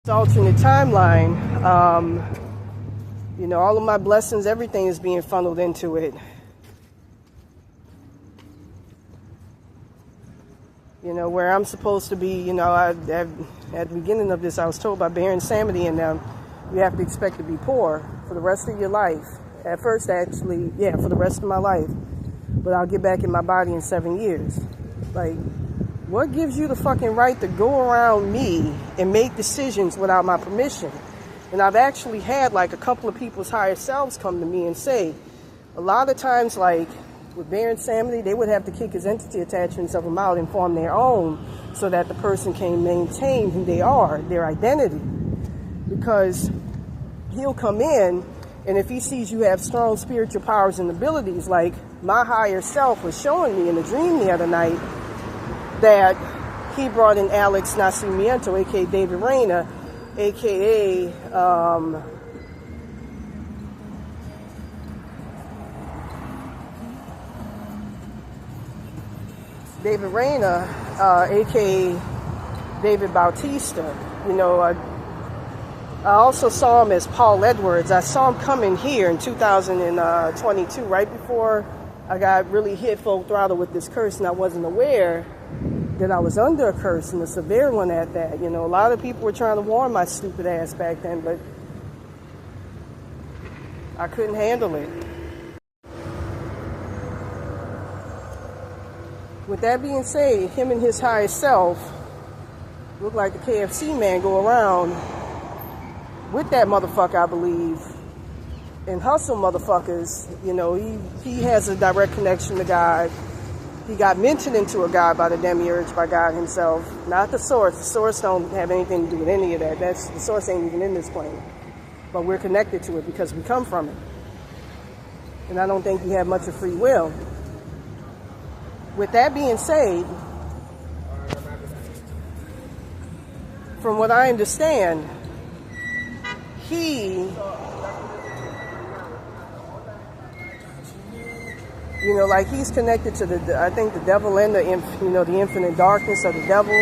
Alternate timeline, all of my blessings, everything is being funneled into it. Where I'm supposed to be, at the beginning of this, I was told by Baron Samedi and them, you have to expect to be poor for the rest of your life. At first, actually, for the rest of my life. But I'll get back in my body in 7 years. Like, what gives you the fucking right to go around me and make decisions without my permission? And I've actually had like a couple of people's higher selves come to me and say, a lot of times, like with Baron Samedi, they would have to kick his entity attachments of them out and form their own so that the person can maintain who they are, their identity. Because he'll come in, and if he sees you have strong spiritual powers and abilities, like my higher self was showing me in a dream the other night, that he brought in Alex Nascimento, a.k.a. David Reyna, a.k.a. David Reyna, a.k.a. David Bautista. I also saw him as Paul Edwards. I saw him coming here in 2022, right before I got really hit full throttle with this curse, and I wasn't aware that I was under a curse, and a severe one at that. A lot of people were trying to warn my stupid ass back then, but I couldn't handle it. With that being said, him and his higher self look like the KFC man go around with that motherfucker, I believe, and hustle motherfuckers. He has a direct connection to God. He got mentioned into a God by the demiurge, by God himself, not the source. The source don't have anything to do with any of that. The source ain't even in this plane. But we're connected to it because we come from it. And I don't think you have much of free will. With that being said, from what I understand, he, like he's connected to I think the devil and the infinite darkness, or the devil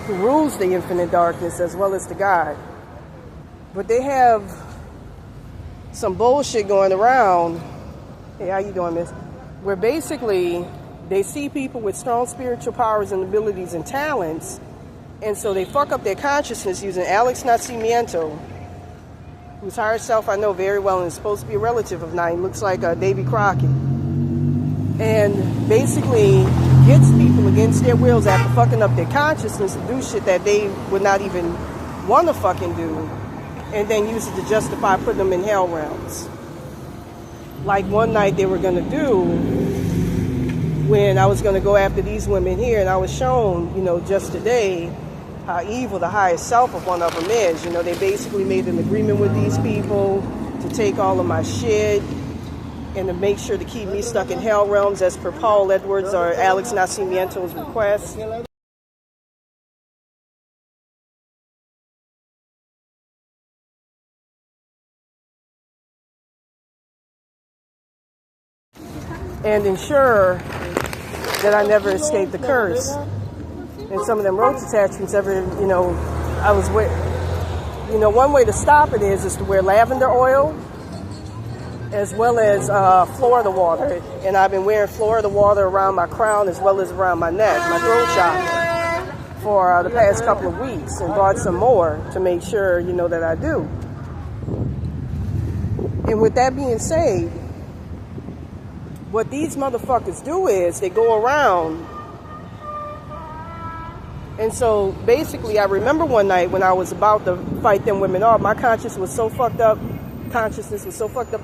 who rules the infinite darkness, as well as the God. But they have some bullshit going around. Hey, how you doing, miss? Where basically they see people with strong spiritual powers and abilities and talents, and so they fuck up their consciousness using Alex Nascimento, whose higher self I know very well and is supposed to be a relative of mine. Looks like Davy Crockett. And basically gets people against their wills after fucking up their consciousness to do shit that they would not even want to fucking do, and then use it to justify putting them in hell realms. Like one night they were going to do, when I was going to go after these women here, and I was shown, just today, how evil the highest self of one of them is. They basically made an agreement with these people to take all of my shit and to make sure to keep me stuck in hell realms as per Paul Edwards or Alex Nascimiento's request. And ensure that I never escape the curse. And some of them roach attachments I was with, one way to stop it is to wear lavender oil, as well as Florida water. And I've been wearing Florida water around my crown as well as around my neck, my throat chakra, for the past couple of weeks, and bought some more to make sure, that I do. And with that being said, what these motherfuckers do is they go around. And so basically, I remember one night when I was about to fight them women off, my consciousness was so fucked up by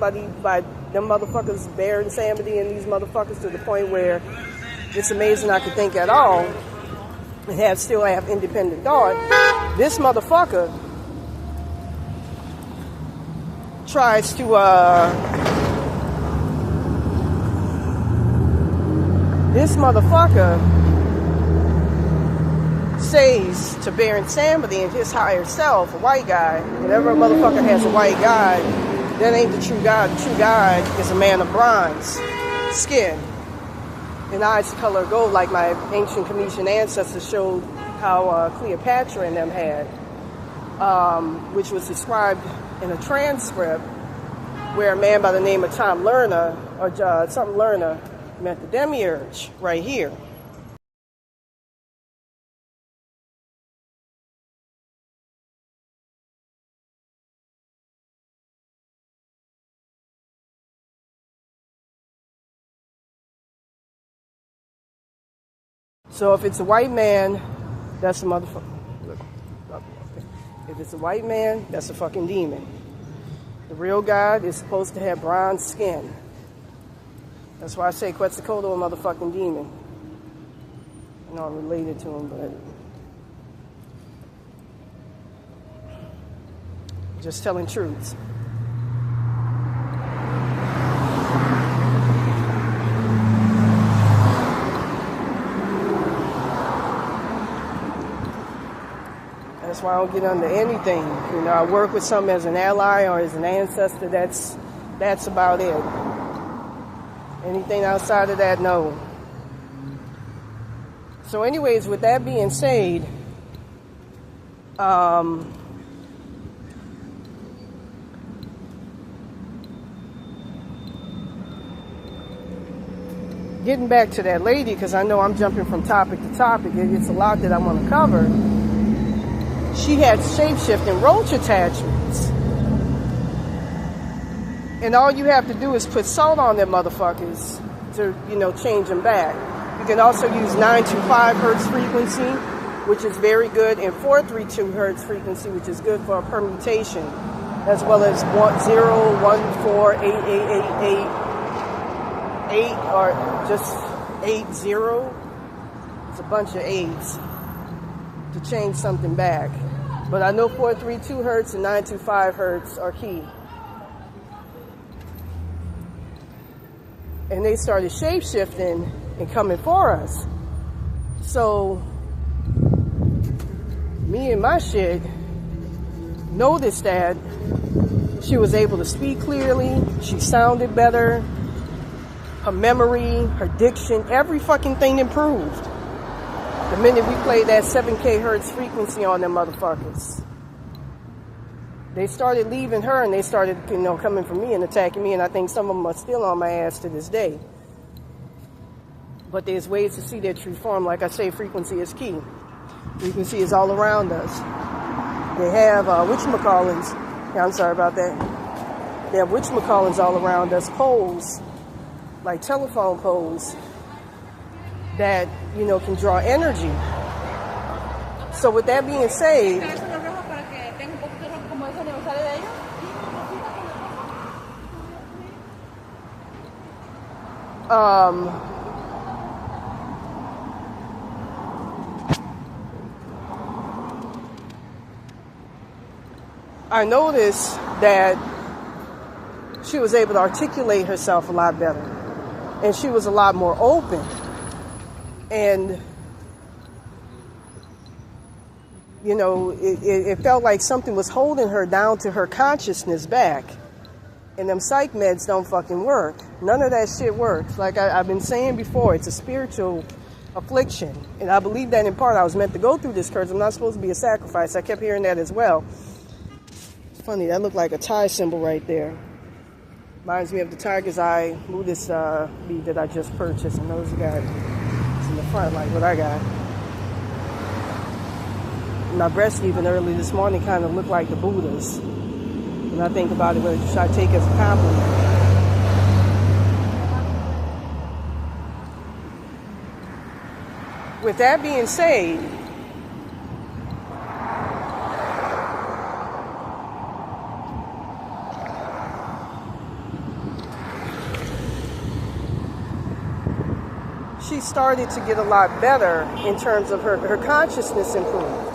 them motherfuckers, Baron Samedi and these motherfuckers, to the point where it's amazing I could think at all and still have independent thought. This motherfucker tries to says to Baron Samedi and his higher self, a white guy, whenever a motherfucker has a white guy, that ain't the true God. The true God is a man of bronze skin and eyes the color of gold, like my ancient Cometian ancestors showed how Cleopatra and them had. which was described in a transcript where a man by the name of Tom Lerner, or something Lerner, met the demiurge right here. So if it's a white man, that's a motherfucker. If it's a white man, that's a fucking demon. The real God is supposed to have bronze skin. That's why I say Quetzalcoatl a motherfucking demon. I know I'm related to him, but just telling truths. That's why I don't get under anything. You know, I work with something as an ally or as an ancestor. That's about it. Anything outside of that, no. So anyways, with that being said, getting back to that lady, because I know I'm jumping from topic to topic. It's a lot that I want to cover. She had shape-shifting roach attachments. And all you have to do is put salt on them motherfuckers to, you know, change them back. You can also use 925 hertz frequency, which is very good, and 432 hertz frequency, which is good for a permutation, as well as 10148888 or just 80. It's a bunch of 8s to change something back. But I know 432 hertz and 925 hertz are key. And they started shape-shifting and coming for us. So me and my shit noticed that she was able to speak clearly, she sounded better, her memory, her diction, every fucking thing improved. The minute we played that 7K hertz frequency on them motherfuckers. They started leaving her and they started, you know, coming for me and attacking me, and I think some of them are still on my ass to this day. But there's ways to see their true form. Like I say, frequency is key. Frequency is all around us. They have whatchamacallins. Yeah, I'm sorry about that. They have whatchamacallins all around us, poles, like telephone poles, that, you know, can draw energy. So with that being said, I noticed that she was able to articulate herself a lot better, and she was a lot more open. And, you know, it felt like something was holding her down to her consciousness back. And them psych meds don't fucking work. None of that shit works. Like I've been saying before, it's a spiritual affliction. And I believe that in part. I was meant to go through this curse. I'm not supposed to be a sacrifice. I kept hearing that as well. It's funny, that looked like a Thai symbol right there. Reminds me of the tiger's eye Buddhist bead that I just purchased. And those guys in the front, like what I got. My breast even early this morning kind of looked like the Buddha's. When I think about it, what should I take as a compliment? With that being said, she started to get a lot better in terms of her consciousness improved.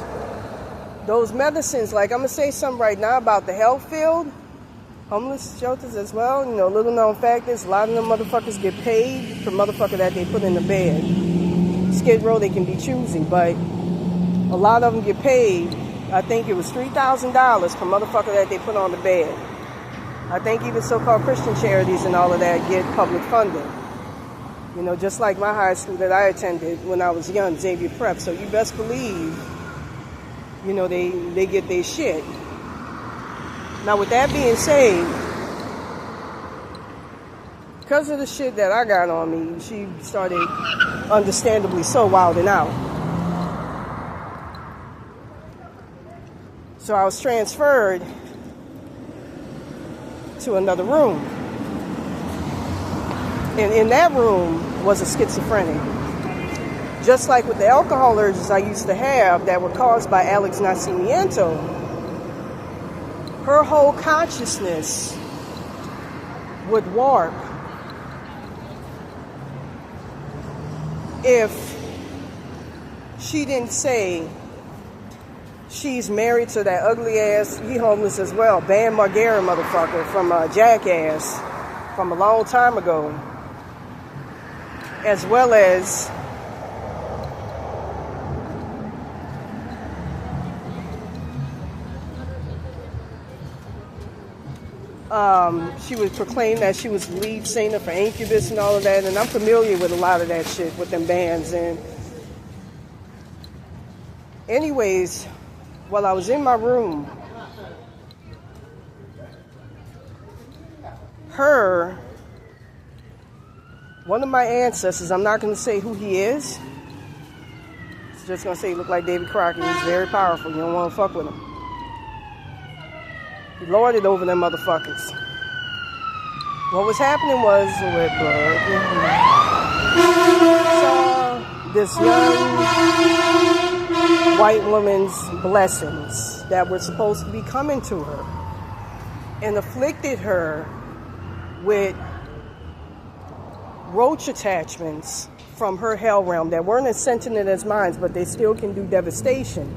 Those medicines, like I'm going to say something right now about the health field, homeless shelters as well, you know, little known fact is a lot of them motherfuckers get paid for motherfucker that they put in the bed. Skid Row, they can be choosy, but a lot of them get paid, I think it was $3,000 per motherfucker that they put on the bed. I think even so-called Christian charities and all of that get public funding. You know, just like my high school that I attended when I was young, Xavier Prep. So you best believe they get their shit. Now, with that being said, because of the shit that I got on me, she started, understandably so, wilding out. So I was transferred to another room. And in that room was a schizophrenic. Just like with the alcohol urges I used to have that were caused by Alex Nascimento, her whole consciousness would warp if she didn't say she's married to that ugly ass, he homeless as well, Bam Margera motherfucker from Jackass from a long time ago, as well as she would proclaim that she was the lead singer for Incubus and all of that, and I'm familiar with a lot of that shit with them bands. And anyways, while I was in my room, one of my ancestors, I'm not going to say who he is, I'm just going to say he looked like David Crockett. He's very powerful. You don't want to fuck with him. He lorded over them motherfuckers. What was happening was with saw this young white woman's blessings that were supposed to be coming to her and afflicted her with roach attachments from her hell realm that weren't as sentient as mine, but they still can do devastation.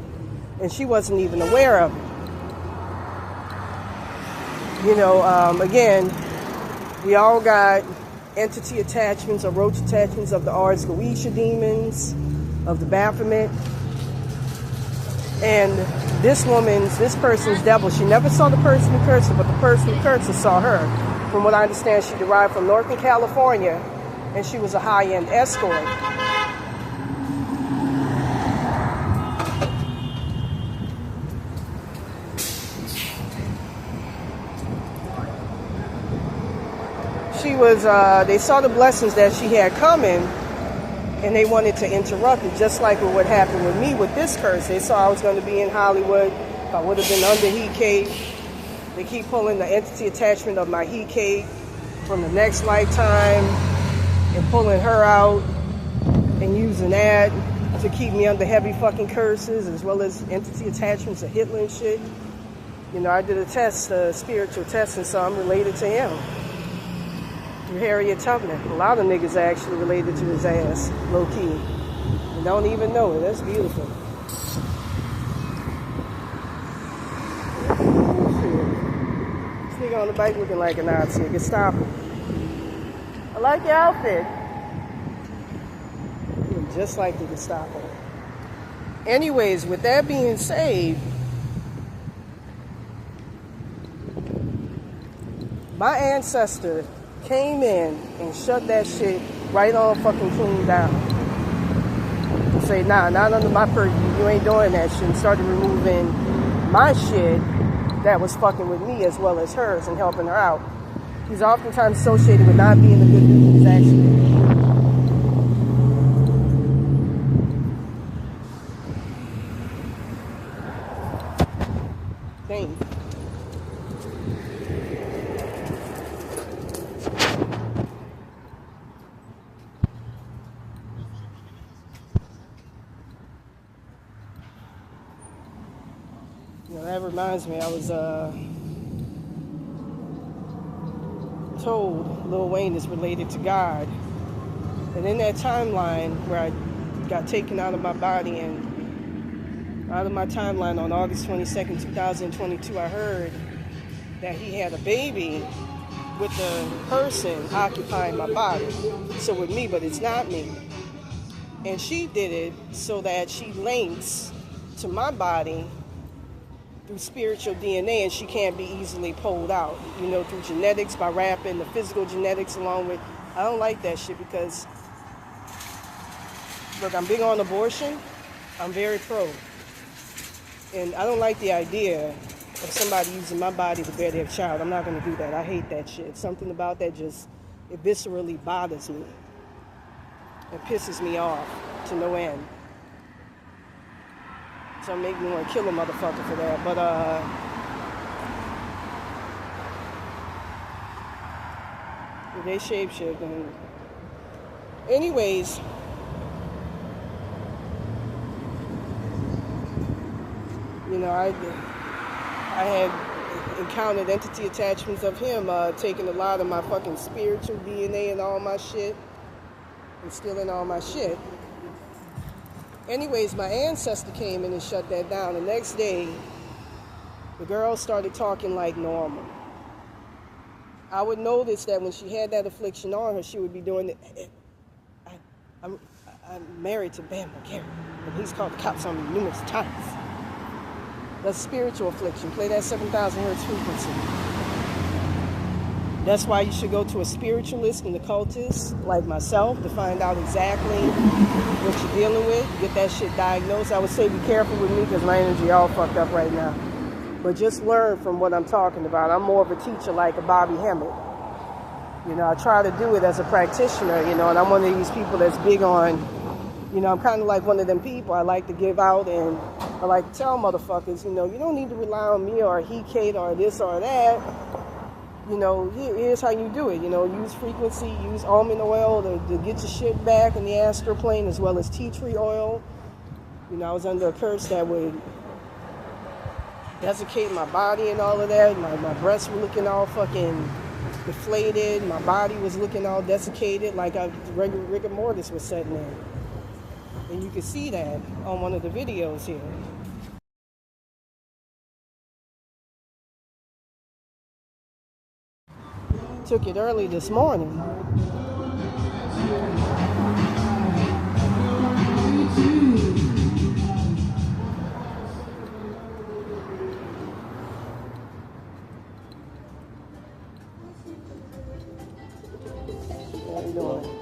And she wasn't even aware of it. Again, we all got entity attachments or roach attachments of the Ars Goetia demons, of the Baphomet. And this person's devil, she never saw the person who cursed her, but the person who cursed her saw her. From what I understand, she derived from Northern California, and she was a high-end escort. They saw the blessings that she had coming, and they wanted to interrupt it, just like what happened with me with this curse. They saw I was going to be in Hollywood. If I would have been under heat cape. They keep pulling the entity attachment of my heat cape from the next lifetime and pulling her out and using that to keep me under heavy fucking curses, as well as entity attachments of Hitler and shit. I did a test, a spiritual test, and so I'm related to him. Through Harriet Tubman. A lot of niggas are actually related to his ass, low key. And don't even know it. That's beautiful. This nigga on the bike looking like a Nazi. I can stop him. I like your outfit. You're just like the Gestapo. Anyways, with that being said, my ancestor came in and shut that shit right on fucking clean down. Say, nah, not under my purview. You ain't doing that shit. And started removing my shit that was fucking with me as well as hers and helping her out. He's oftentimes associated with not being the good dude he's actually. Thank you. That reminds me, I was told Lil Wayne is related to God. And in that timeline where I got taken out of my body and out of my timeline on August 22nd, 2022, I heard that he had a baby with the person occupying my body. So with me, but it's not me. And she did it so that she links to my body through spiritual DNA, and she can't be easily pulled out, through genetics, by wrapping the physical genetics along with. I don't like that shit because, look, I'm big on abortion. I'm very pro. And I don't like the idea of somebody using my body to bear their child. I'm not going to do that. I hate that shit. Something about that just, it viscerally bothers me. It pisses me off to no end. So it make me want to kill a motherfucker for that. But, they shapeshift. And anyways, you know, I had encountered entity attachments of him taking a lot of my fucking spiritual DNA and all my shit and stealing all my shit. Anyways, my ancestor came in and shut that down. The next day, the girl started talking like normal. I would notice that when she had that affliction on her, she would be doing it. I'm married to Bam Margera, and he's called the cops on me numerous times. That's spiritual affliction. Play that 7,000 hertz frequency. That's why you should go to a spiritualist and occultist like myself to find out exactly what you're dealing with. Get that shit diagnosed. I would say be careful with me because my energy all fucked up right now. But just learn from what I'm talking about. I'm more of a teacher like a Bobby Hemmett. You know, I try to do it as a practitioner, you know, and I'm one of these people that's big on, you know, I'm kind of like one of them people. I like to give out and I like to tell motherfuckers, you know, you don't need to rely on me or he, Kate, or this or that. You know, here's how you do it. You know, use frequency, use almond oil to get your shit back in the astral plane, as well as tea tree oil. You know, I was under a curse that would desiccate my body and all of that. My breasts were looking all fucking deflated. My body was looking all desiccated, like rigor mortis was setting in. And you can see that on one of the videos here. Took it early this morning. How you doing?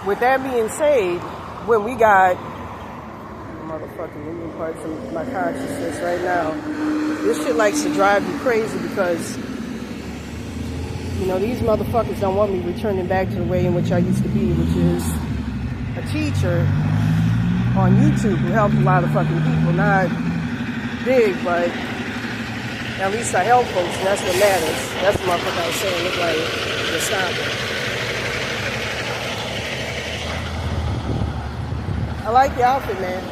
With that being said, when we got motherfucking moving parts of my consciousness right now, this shit likes to drive me crazy because, you know, these motherfuckers don't want me returning back to the way in which I used to be, which is a teacher on YouTube who helped a lot of fucking people. Not big, but at least I help folks, and that's what matters. That's what motherfucker I was saying. Look like you're stopping. I like the outfit, man.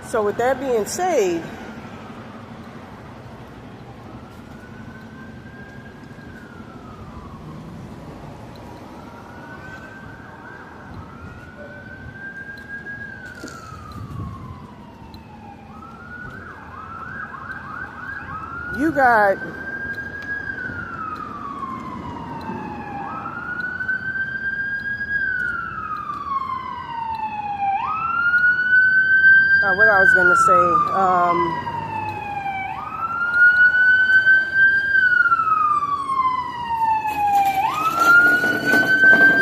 So with that being said, you got what I was going to say. I'm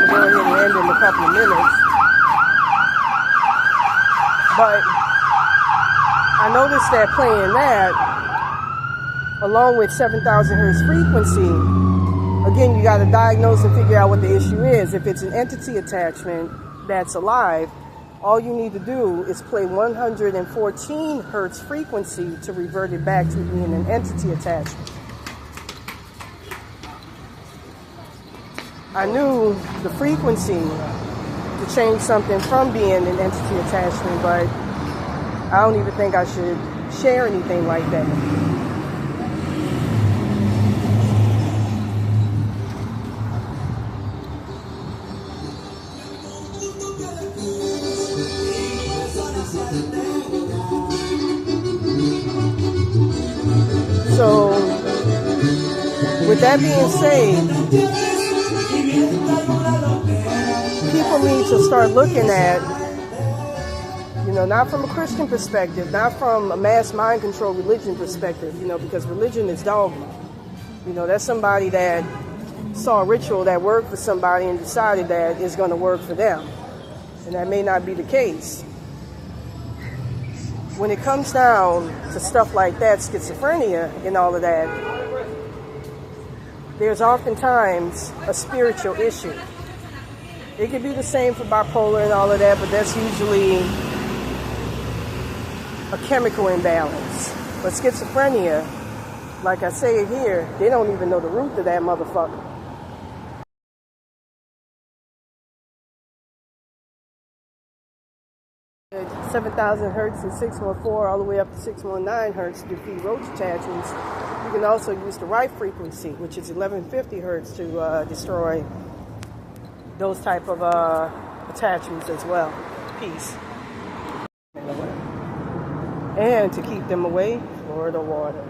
going to go ahead and end in a couple of minutes. But I noticed that playing that, along with 7,000 hertz frequency, again, you got to diagnose and figure out what the issue is. If it's an entity attachment that's alive, all you need to do is play 114 hertz frequency to revert it back to being an entity attachment. I knew the frequency to change something from being an entity attachment, but I don't even think I should share anything like that. So, with that being said, people need to start looking at, not from a Christian perspective, not from a mass mind control religion perspective, because religion is dogma. That's somebody that saw a ritual that worked for somebody and decided that it's going to work for them. And that may not be the case. When it comes down to stuff like that, schizophrenia and all of that, there's oftentimes a spiritual issue. It could be the same for bipolar and all of that, but that's usually a chemical imbalance. But schizophrenia, like I say here, they don't even know the root of that motherfucker. At 7,000 hertz and 614 all the way up to 619 hertz to defeat roach attachments. You can also use the right frequency, which is 1150 hertz, to destroy those type of attachments as well. Peace. And to keep them away, Florida water.